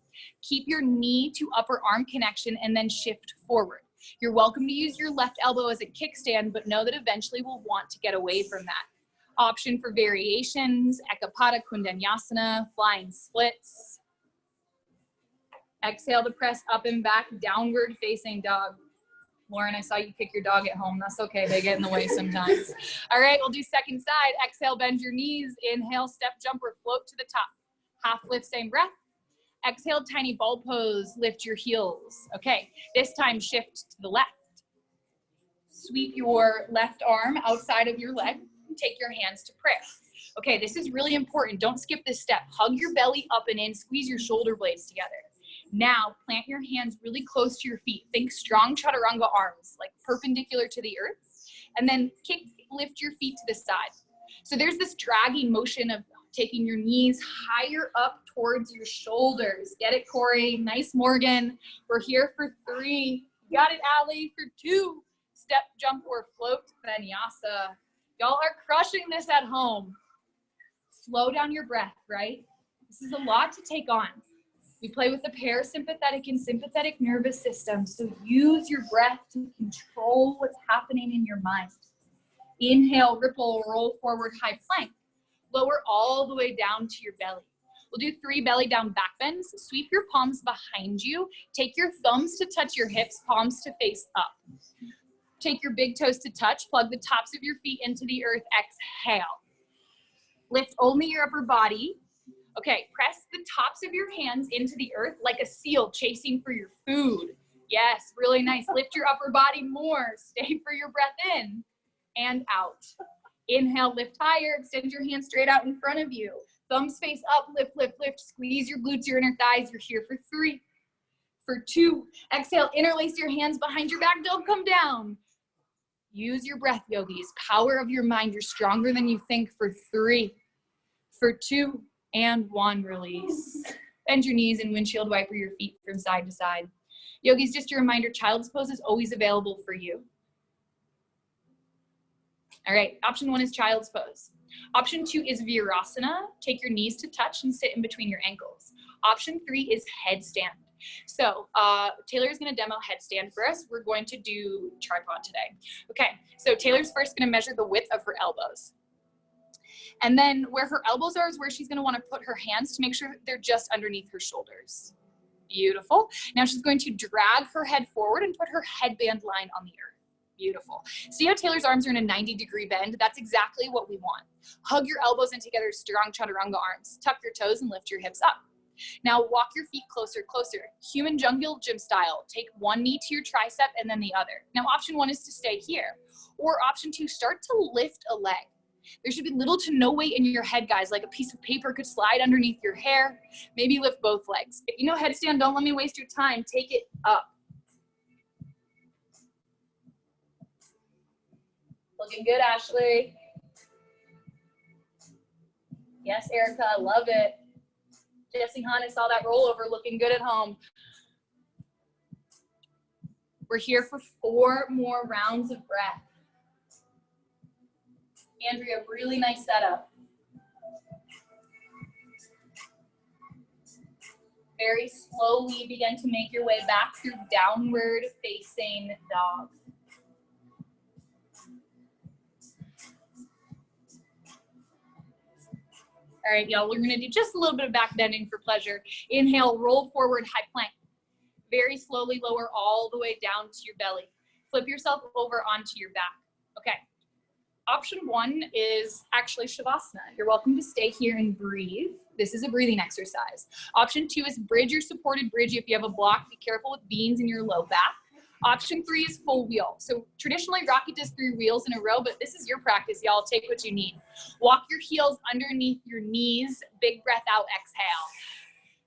Keep your knee to upper arm connection and then shift forward. You're welcome to use your left elbow as a kickstand, but know that eventually we'll want to get away from that. Option for variations, Ekapada Kundanyasana, flying splits. Exhale to press up and back, downward facing dog. Lauren, I saw you kick your dog at home. That's okay, they get in the way sometimes. All right, we'll do second side. Exhale, bend your knees. Inhale, step, jump, or float to the top. Half lift, same breath. Exhale, tiny ball pose, lift your heels. Okay, this time shift to the left. Sweep your left arm outside of your leg. Take your hands to prayer. Okay, this is really important. Don't skip this step. Hug your belly up and in, squeeze your shoulder blades together. Now, plant your hands really close to your feet. Think strong chaturanga arms, like perpendicular to the earth. And then lift your feet to the side. So there's this dragging motion of taking your knees higher up towards your shoulders. Get it, Corey? Nice, Morgan. We're here for 3. Got it, Allie, for 2. Step, jump, or float, Vinyasa. Y'all are crushing this at home. Slow down your breath, right? This is a lot to take on. We play with the parasympathetic and sympathetic nervous system, so use your breath to control what's happening in your mind. Inhale, ripple, roll forward, high plank. Lower all the way down to your belly. We'll do 3 belly down back bends. Sweep your palms behind you. Take your thumbs to touch your hips, palms to face up. Take your big toes to touch. Plug the tops of your feet into the earth. Exhale. Lift only your upper body. Okay, press the tops of your hands into the earth like a seal chasing for your food. Yes, really nice. Lift your upper body more. Stay for your breath in and out. Inhale, lift higher. Extend your hands straight out in front of you. Thumbs face up, lift, lift, lift. Squeeze your glutes, your inner thighs. You're here for 3. For 2. Exhale, interlace your hands behind your back. Don't come down. Use your breath, yogis. Power of your mind. You're stronger than you think. For 3. For 2. And 1, release. Bend your knees and windshield wiper your feet from side to side. Yogis, just a reminder, child's pose is always available for you. All right, option 1 is child's pose. Option 2 is Virasana. Take your knees to touch and sit in between your ankles. Option 3 is headstand. So Taylor is going to demo headstand for us. We're going to do tripod today. Okay, so Taylor's first going to measure the width of her elbows. And then where her elbows are is where she's going to want to put her hands to make sure they're just underneath her shoulders. Beautiful. Now she's going to drag her head forward and put her headband line on the earth. Beautiful. See how Taylor's arms are in a 90-degree bend? That's exactly what we want. Hug your elbows in together, strong chaturanga arms. Tuck your toes and lift your hips up. Now walk your feet closer, closer. Human jungle gym style. Take one knee to your tricep and then the other. Now option 1 is to stay here. Or option 2, start to lift a leg. There should be little to no weight in your head, guys. Like a piece of paper could slide underneath your hair. Maybe lift both legs. If you know headstand, don't let me waste your time. Take it up. Looking good, Ashley. Yes, Erica, I love it. Jesse Hahn, I saw that rollover. Looking good at home. We're here for 4 more rounds of breath. Andrea, really nice setup. Very slowly begin to make your way back through downward facing dog. All right, y'all, we're gonna do just a little bit of back bending for pleasure. Inhale, roll forward, high plank. Very slowly lower all the way down to your belly. Flip yourself over onto your back. Okay. Option one is actually Shavasana. You're welcome to stay here and breathe. This is a breathing exercise. Option two is bridge or supported bridge. If you have a block, be careful with beans in your low back. Option three is full wheel. So traditionally Rocket does 3 wheels in a row, but this is your practice, y'all. Take what you need. Walk your heels underneath your knees. Big breath out, exhale.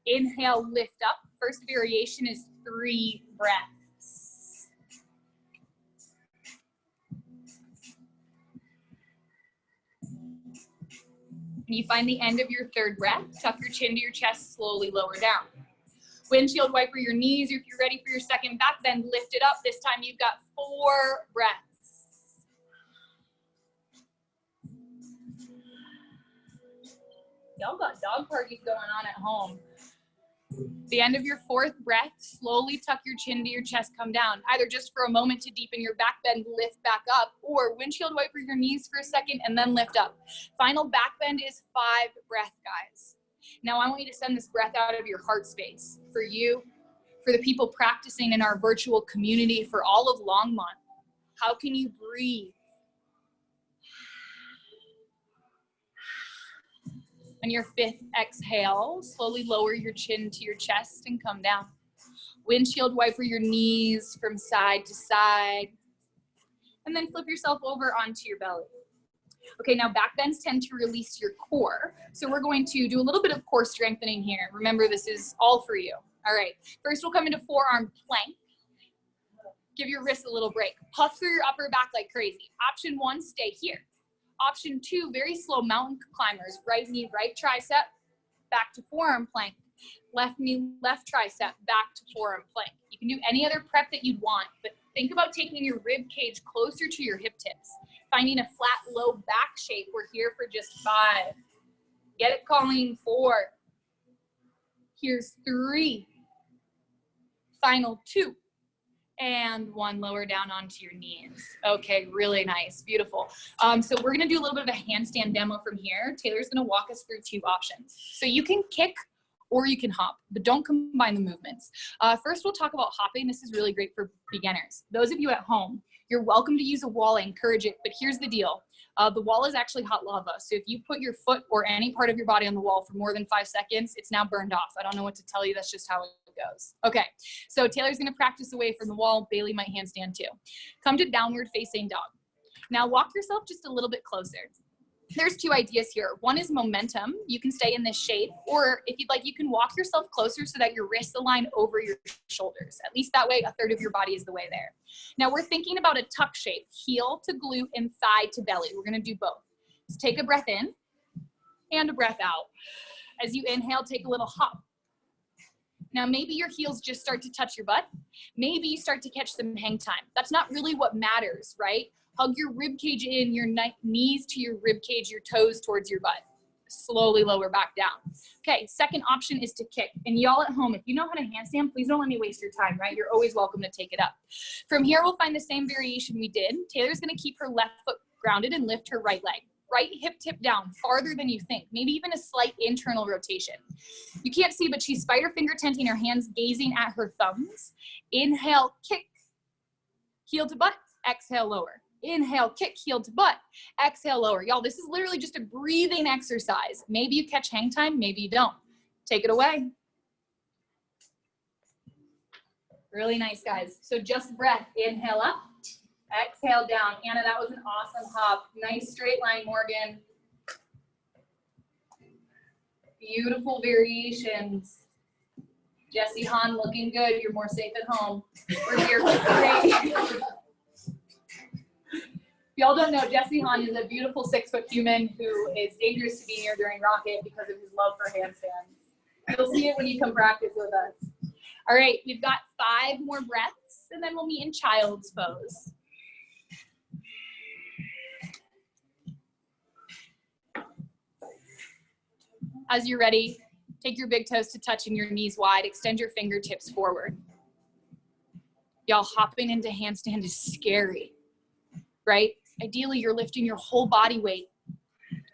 Inhale, lift up. First variation is 3 breaths. When you find the end of your 3rd breath, tuck your chin to your chest, slowly lower down. Windshield wiper your knees. If you're ready for your 2nd back bend, lift it up. This time you've got 4 breaths. Y'all got dog parties going on at home. The end of your 4th breath, slowly tuck your chin to your chest, come down. Either just for a moment to deepen your back bend, lift back up, or windshield wiper your knees for a second and then lift up. Final back bend is 5 breath, guys. Now I want you to send this breath out of your heart space. For you, for the people practicing in our virtual community, for all of Longmont. How can you breathe? On your 5th exhale, slowly lower your chin to your chest and come down. Windshield wiper your knees from side to side. And then flip yourself over onto your belly. Okay, now back bends tend to release your core. So we're going to do a little bit of core strengthening here. Remember, this is all for you. All right, first we'll come into forearm plank. Give your wrists a little break. Puff through your upper back like crazy. Option 1, stay here. Option 2, very slow mountain climbers. Right knee, right tricep, back to forearm plank. Left knee, left tricep, back to forearm plank. You can do any other prep that you'd want, but think about taking your rib cage closer to your hip tips. Finding a flat, low back shape. We're here for just 5. Get it, Colleen, 4. Here's 3. Final 2. And 1, lower down onto your knees. Okay, really nice, beautiful. So we're gonna do a little bit of a handstand demo from here. Taylor's gonna walk us through 2 options. So you can kick or you can hop, but don't combine the movements. First, we'll talk about hopping. This is really great for beginners. Those of you at home, you're welcome to use a wall. I encourage it, but here's the deal. The wall is actually hot lava. So if you put your foot or any part of your body on the wall for more than 5 seconds, it's now burned off. I don't know what to tell you. That's just how it goes. Okay, so Taylor's gonna practice away from the wall. Bailey might handstand too. Come to downward facing dog. Now walk yourself just a little bit closer. There's 2 ideas here. One is momentum. You can stay in this shape, or if you'd like, you can walk yourself closer so that your wrists align over your shoulders. At least that way, a third of your body is the way there. Now we're thinking about a tuck shape, heel to glute and thigh to belly. We're gonna do both. So take a breath in and a breath out. As you inhale, take a little hop. Now maybe your heels just start to touch your butt. Maybe you start to catch some hang time. That's not really what matters, right? Hug your rib cage in, your knees to your rib cage, your toes towards your butt. Slowly lower back down. Okay, second option is to kick. And y'all at home, if you know how to handstand, please don't let me waste your time, right? You're always welcome to take it up. From here, we'll find the same variation we did. Taylor's gonna keep her left foot grounded and lift her right leg. Right hip tip down, farther than you think. Maybe even a slight internal rotation. You can't see, but she's spider finger tenting her hands, gazing at her thumbs. Inhale, kick, heel to butt, exhale, lower. Inhale, kick, heel to butt, exhale, lower. Y'all, this is literally just a breathing exercise. Maybe you catch hang time, maybe you don't. Take it away. Really nice, guys. So just breath, inhale up, exhale down. Anna, that was an awesome hop. Nice straight line, Morgan. Beautiful variations. Jesse Hahn looking good. You're more safe at home. We're here for 3. Y'all don't know, Jesse Hahn is a beautiful 6-foot human who is dangerous to be near during Rocket because of his love for handstands. You'll see it when you come practice with us. All right, we've got 5 more breaths, and then we'll meet in child's pose. As you're ready, Take your big toes to touching your knees wide. Extend your fingertips forward. Y'all, hopping into handstand is scary, right? Ideally, you're lifting your whole body weight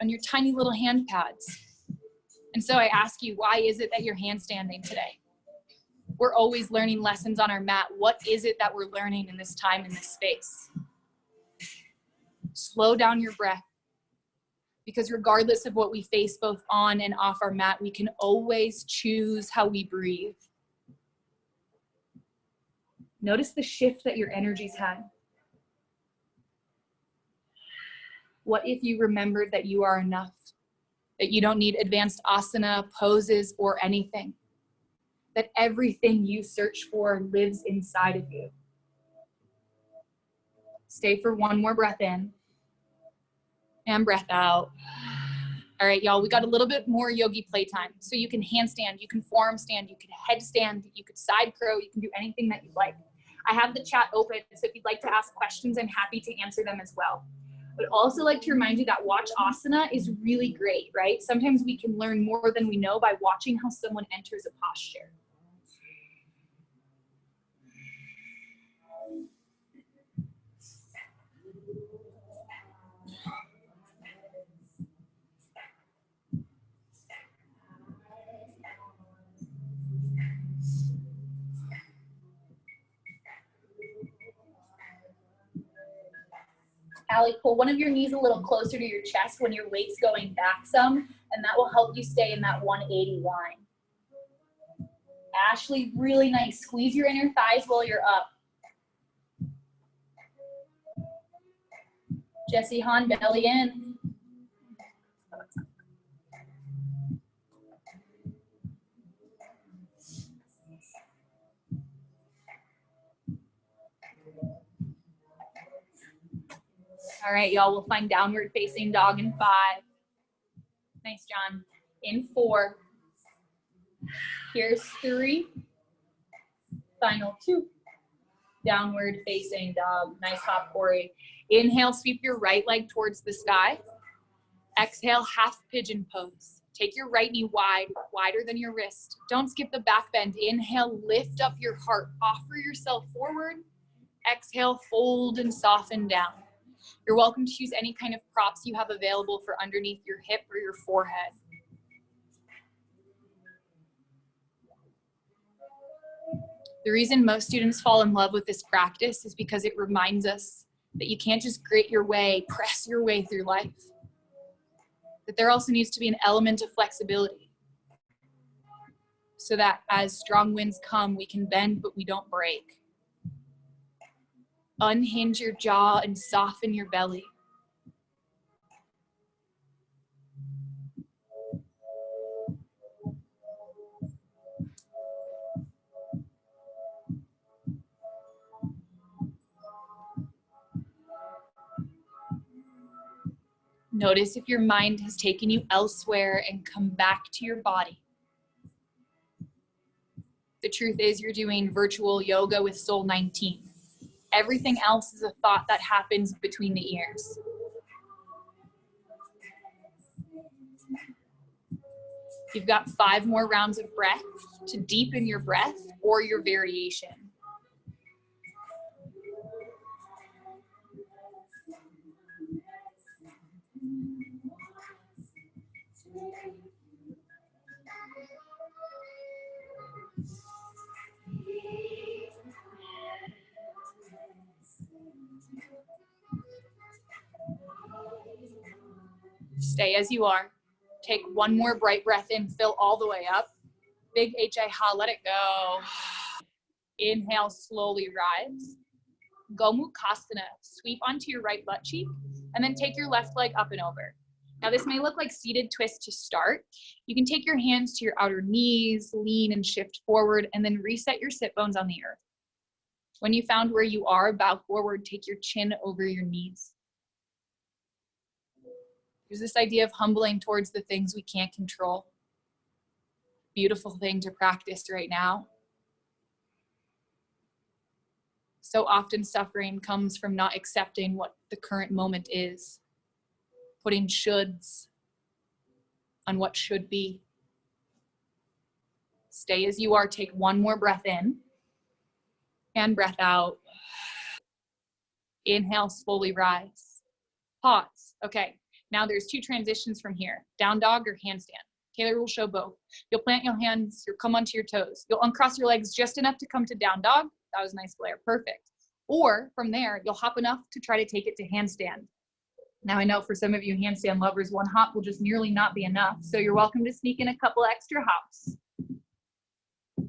on your tiny little hand pads. And so I ask you, why is it that you're handstanding today? We're always learning lessons on our mat. What is it that we're learning in this time, in this space? Slow down your breath, because regardless of what we face both on and off our mat, we can always choose how we breathe. Notice the shift that your energy's had. What if you remembered that you are enough, that you don't need advanced asana, poses, or anything, that everything you search for lives inside of you? Stay for one more breath in and breath out. All right, y'all, we got a little bit more yogi playtime. So you can handstand, you can forearm stand, you can headstand, you could side crow, you can do anything that you'd like. I have the chat open, so if you'd like to ask questions, I'm happy to answer them as well. But also like to remind you that watch asana is really great, right? Sometimes we can learn more than we know by watching how someone enters a posture. Allie, pull one of your knees a little closer to your chest when your weight's going back some, and that will help you stay in that 180 line. Ashley, really nice. Squeeze your inner thighs while you're up. Jesse Hahn, belly in. All right, y'all, we'll find downward facing dog in 5. Nice, John. In 4. Here's 3. Final 2. Downward facing dog. Nice hop, Corey. Inhale, sweep your right leg towards the sky. Exhale, half pigeon pose. Take your right knee wide, wider than your wrist. Don't skip the back bend. Inhale, lift up your heart. Offer yourself forward. Exhale, fold and soften down. You're welcome to use any kind of props you have available for underneath your hip or your forehead. The reason most students fall in love with this practice is because it reminds us that you can't just grit your way, press your way through life. That there also needs to be an element of flexibility, so that as strong winds come, we can bend, but we don't break. Unhinge your jaw and soften your belly. Notice if your mind has taken you elsewhere and come back to your body. The truth is you're doing virtual yoga with Soul 19. Everything else is a thought that happens between the ears. You've got 5 more rounds of breath to deepen your breath or your variation. Stay as you are. Take one more bright breath in, fill all the way up. Big HI ha, let it go. Inhale, slowly rise. Gomukhasana, sweep onto your right butt cheek, and then take your left leg up and over. Now this may look like seated twist to start. You can take your hands to your outer knees, lean and shift forward, and then reset your sit bones on the earth. When you found where you are, bow forward, take your chin over your knees. There's this idea of humbling towards the things we can't control. Beautiful thing to practice right now. So often suffering comes from not accepting what the current moment is, putting shoulds on what should be. Stay as you are. Take one more breath in and breath out. Inhale, slowly rise. Pause. Okay, now there's two transitions from here, down dog or handstand. Taylor will show both. You'll plant your hands, you'll come onto your toes. You'll uncross your legs just enough to come to down dog. That was nice, Blair, perfect. Or from there, you'll hop enough to try to take it to handstand. Now I know for some of you handstand lovers, one hop will just nearly not be enough. So you're welcome to sneak in a couple extra hops.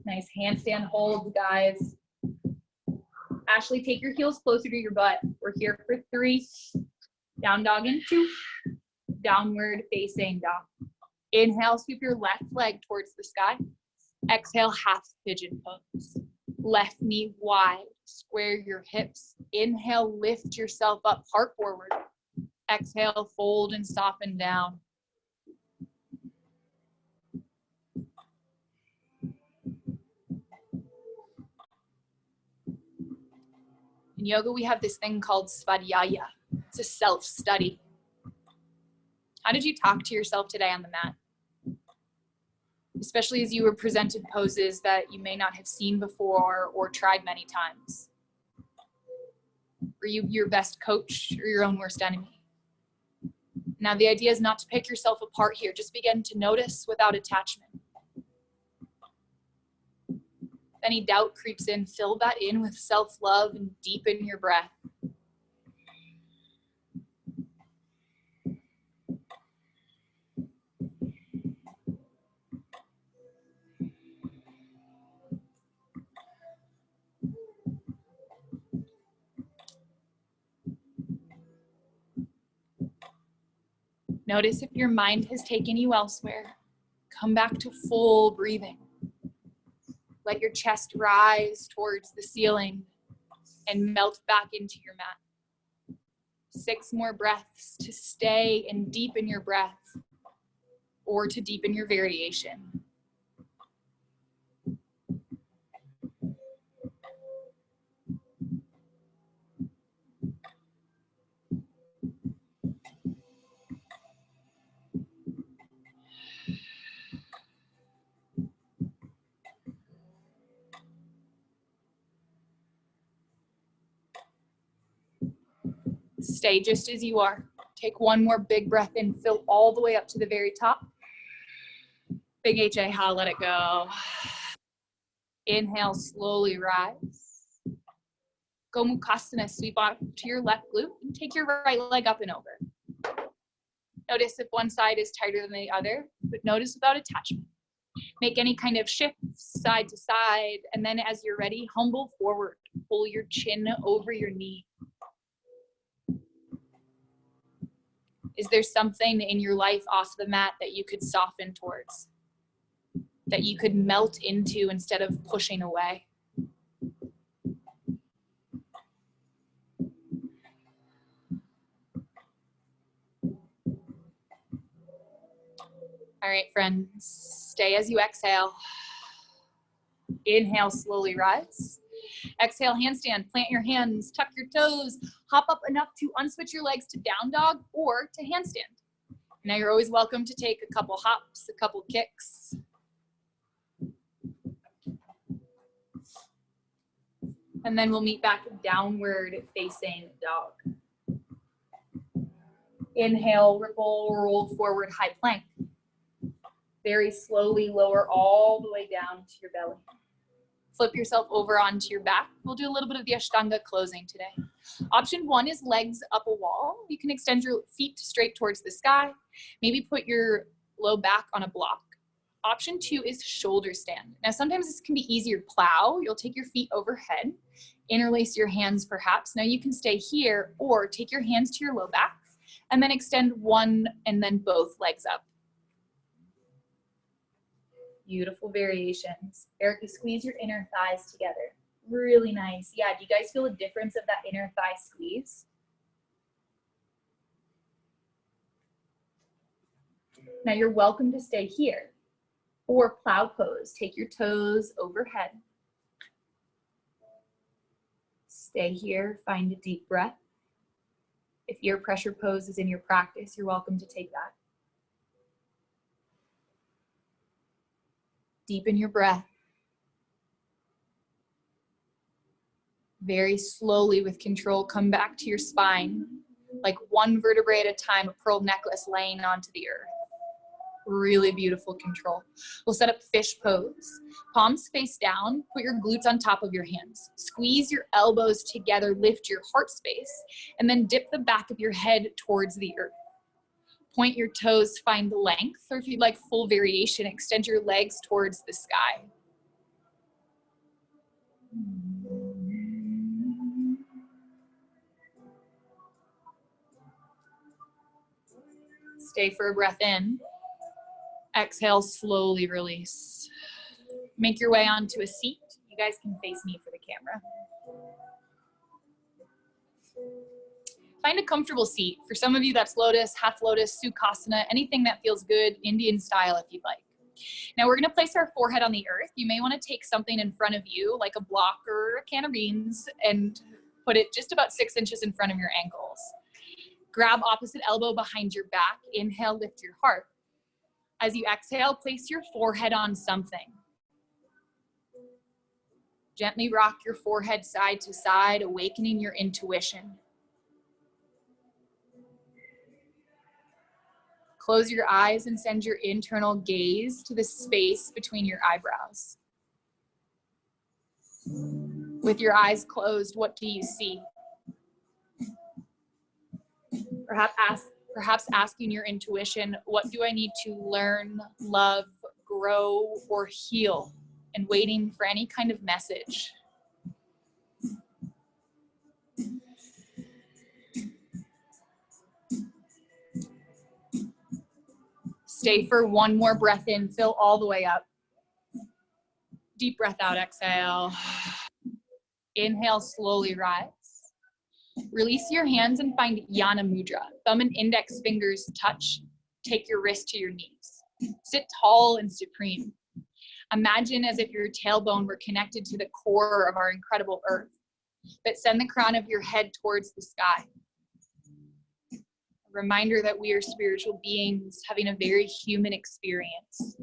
Nice handstand holds, guys. Ashley, take your heels closer to your butt. We're here for 3. Down dog in 2. Downward facing dog. Inhale, sweep your left leg towards the sky. Exhale, half pigeon pose. Left knee wide, square your hips. Inhale, lift yourself up, heart forward. Exhale, fold and soften down. In yoga, we have this thing called svadhyaya. It's a self-study. How did you talk to yourself today on the mat? Especially as you were presented poses that you may not have seen before or tried many times. Were you your best coach or your own worst enemy? Now the idea is not to pick yourself apart here. Just begin to notice without attachment. If any doubt creeps in, fill that in with self-love and deepen your breath. Notice if your mind has taken you elsewhere. Come back to full breathing. Let your chest rise towards the ceiling and melt back into your mat. 6 more breaths to stay and deepen your breath or to deepen your variation. Stay just as you are. Take one more big breath in, fill all the way up to the very top. Big HA, ha, let it go. Inhale, slowly rise. Gomukhasana, sweep out to your left glute and take your right leg up and over. Notice if one side is tighter than the other, but notice without attachment. Make any kind of shifts side to side, and then as you're ready, humble forward. Pull your chin over your knee. Is there something in your life off the mat that you could soften towards? That you could melt into instead of pushing away? All right, friends, stay as you exhale. Inhale, slowly rise. Exhale, handstand, plant your hands, tuck your toes, hop up enough to unswitch your legs to down dog or to handstand. Now you're always welcome to take a couple hops, a couple kicks. And then we'll meet back downward facing dog. Inhale, ripple, roll forward, high plank. Very slowly lower all the way down to your belly. Flip yourself over onto your back. We'll do a little bit of the Ashtanga closing today. Option 1 is legs up a wall. You can extend your feet straight towards the sky. Maybe put your low back on a block. Option 2 is shoulder stand. Now sometimes this can be easier. Plow. You'll take your feet overhead. Interlace your hands perhaps. Now you can stay here or take your hands to your low back and then extend one and then both legs up. Beautiful variations. Erica, squeeze your inner thighs together. Really nice. Yeah, do you guys feel a difference of that inner thigh squeeze? Now you're welcome to stay here or plow pose. Take your toes overhead. Stay here, find a deep breath. If your pressure pose is in your practice, you're welcome to take that. Deepen your breath. Very slowly with control, come back to your spine, like one vertebrae at a time, a pearl necklace laying onto the earth. Really beautiful control. We'll set up fish pose. Palms face down, put your glutes on top of your hands. Squeeze your elbows together, lift your heart space, and then dip the back of your head towards the earth. Point your toes, find length, or if you'd like full variation, extend your legs towards the sky. Stay for a breath in. Exhale, slowly release. Make your way onto a seat. You guys can face me for the camera. Find a comfortable seat. For some of you, that's lotus, half lotus, sukhasana, anything that feels good, Indian style if you'd like. Now we're gonna place our forehead on the earth. You may wanna take something in front of you, like a block or a can of beans, and put it just about 6 inches in front of your ankles. Grab opposite elbow behind your back. Inhale, lift your heart. As you exhale, place your forehead on something. Gently rock your forehead side to side, awakening your intuition. Close your eyes and send your internal gaze to the space between your eyebrows. With your eyes closed, what do you see? Perhaps asking your intuition, what do I need to learn, love, grow, or heal? And waiting for any kind of message. Stay for one more breath in, fill all the way up. Deep breath out, exhale. Inhale, slowly rise. Release your hands and find Yana Mudra. Thumb and index fingers touch. Take your wrist to your knees. Sit tall and supreme. Imagine as if your tailbone were connected to the core of our incredible earth, but send the crown of your head towards the sky. A reminder that we are spiritual beings having a very human experience.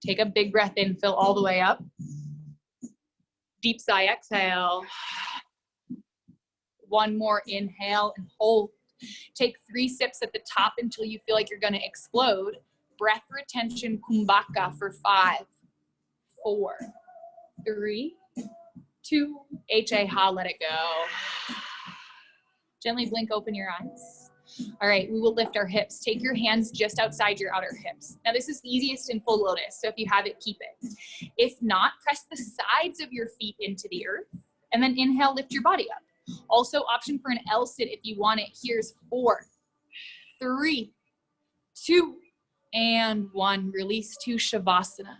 Take a big breath in, fill all the way up. Deep sigh, exhale. One more inhale and hold. Take 3 sips at the top until you feel like you're gonna explode. Breath retention, kumbhaka for 5, 4, 3, 2, ha, let it go. Gently blink open your eyes. All right, we will lift our hips. Take your hands just outside your outer hips. Now this is easiest in full lotus, so if you have it, keep it. If not, press the sides of your feet into the earth, and then inhale, lift your body up. Also option for an L sit if you want it. Here's 4, 3, 2, and 1. Release to Shavasana.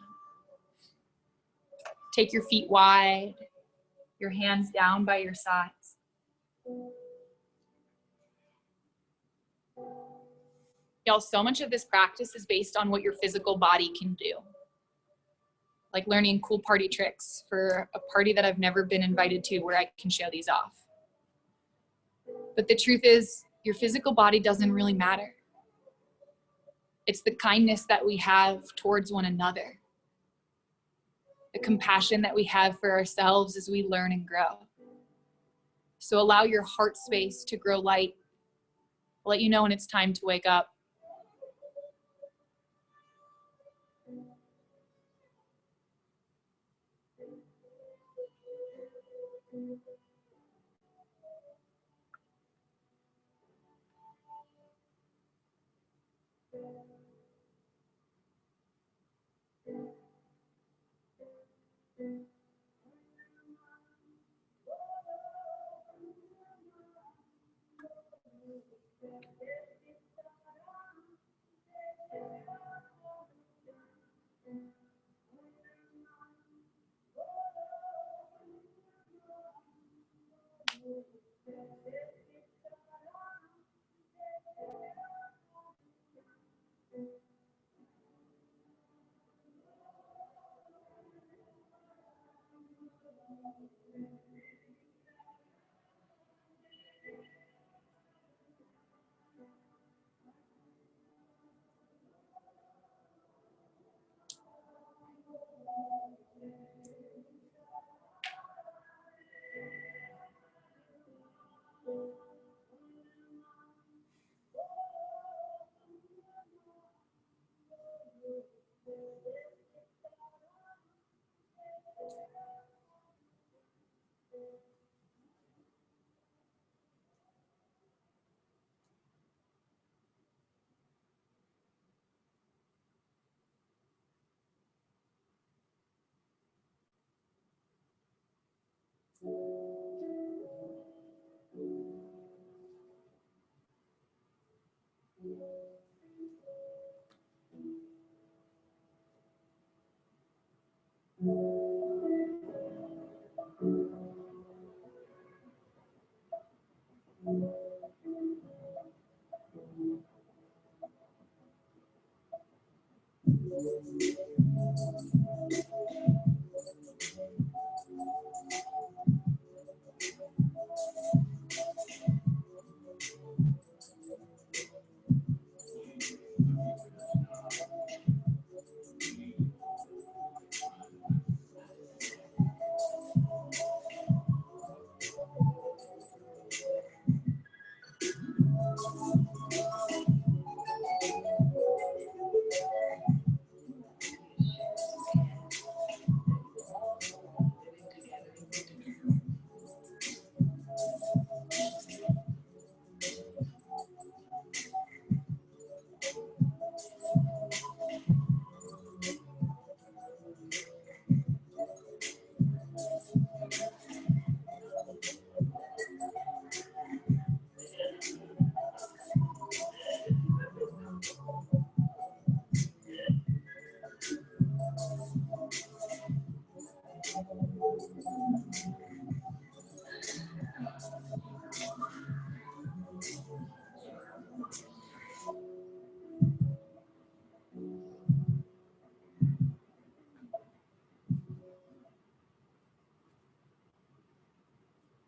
Take your feet wide, your hands down by your sides. Y'all, so much of this practice is based on what your physical body can do. Like learning cool party tricks for a party that I've never been invited to where I can show these off. But the truth is, your physical body doesn't really matter. It's the kindness that we have towards one another. The compassion that we have for ourselves as we learn and grow. So allow your heart space to grow light. I'll let you know when it's time to wake up.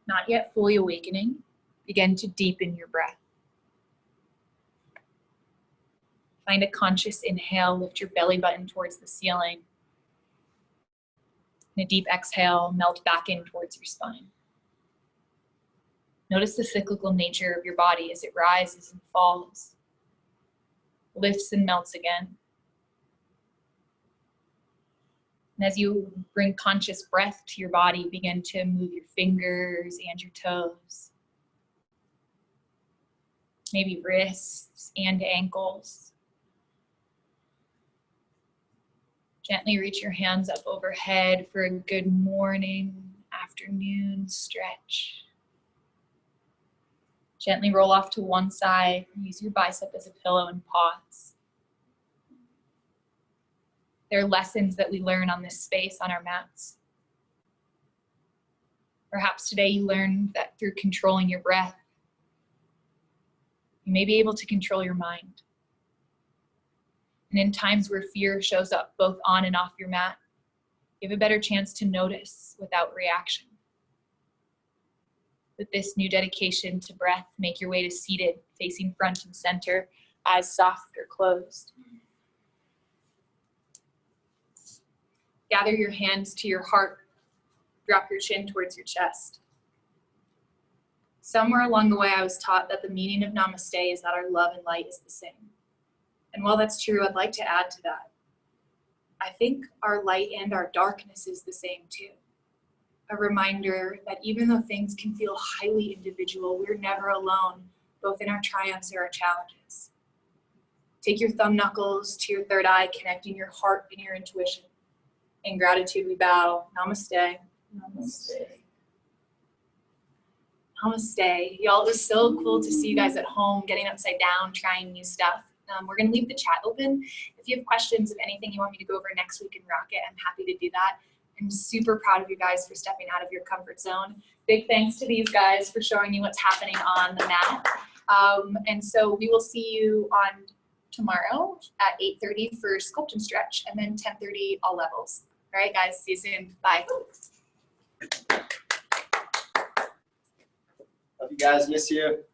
Not yet fully awakening, begin to deepen your breath. Find a conscious inhale, lift your belly button towards the ceiling. And a deep exhale, melt back in towards your spine. Notice the cyclical nature of your body as it rises and falls, lifts and melts again. And as you bring conscious breath to your body, begin to move your fingers and your toes. Maybe wrists and ankles. Gently reach your hands up overhead for a good morning, afternoon stretch. Gently roll off to one side. Use your bicep as a pillow and pause. There are lessons that we learn on this space on our mats. Perhaps today you learned that through controlling your breath, you may be able to control your mind. And in times where fear shows up both on and off your mat, you have a better chance to notice without reaction. With this new dedication to breath, make your way to seated, facing front and center, eyes soft or closed. Gather your hands to your heart. Drop your chin towards your chest. Somewhere along the way, I was taught that the meaning of namaste is that our love and light is the same. And while that's true, I'd like to add to that. I think our light and our darkness is the same too. A reminder that even though things can feel highly individual, we're never alone, both in our triumphs or our challenges. Take your thumb knuckles to your third eye, connecting your heart and your intuition. In gratitude, we bow. Namaste. Namaste. Namaste. Y'all, it was so cool to see you guys at home, getting upside down, trying new stuff. We're going to leave the chat open. If you have questions of anything you want me to go over next week in Rocket, I'm happy to do that. I'm super proud of you guys for stepping out of your comfort zone. Big thanks to these guys for showing you what's happening on the mat. And so we will see you on tomorrow at 8:30 for sculpt and stretch, and then 10:30 all levels. All right, guys, see you soon. Bye. Love you guys, miss you.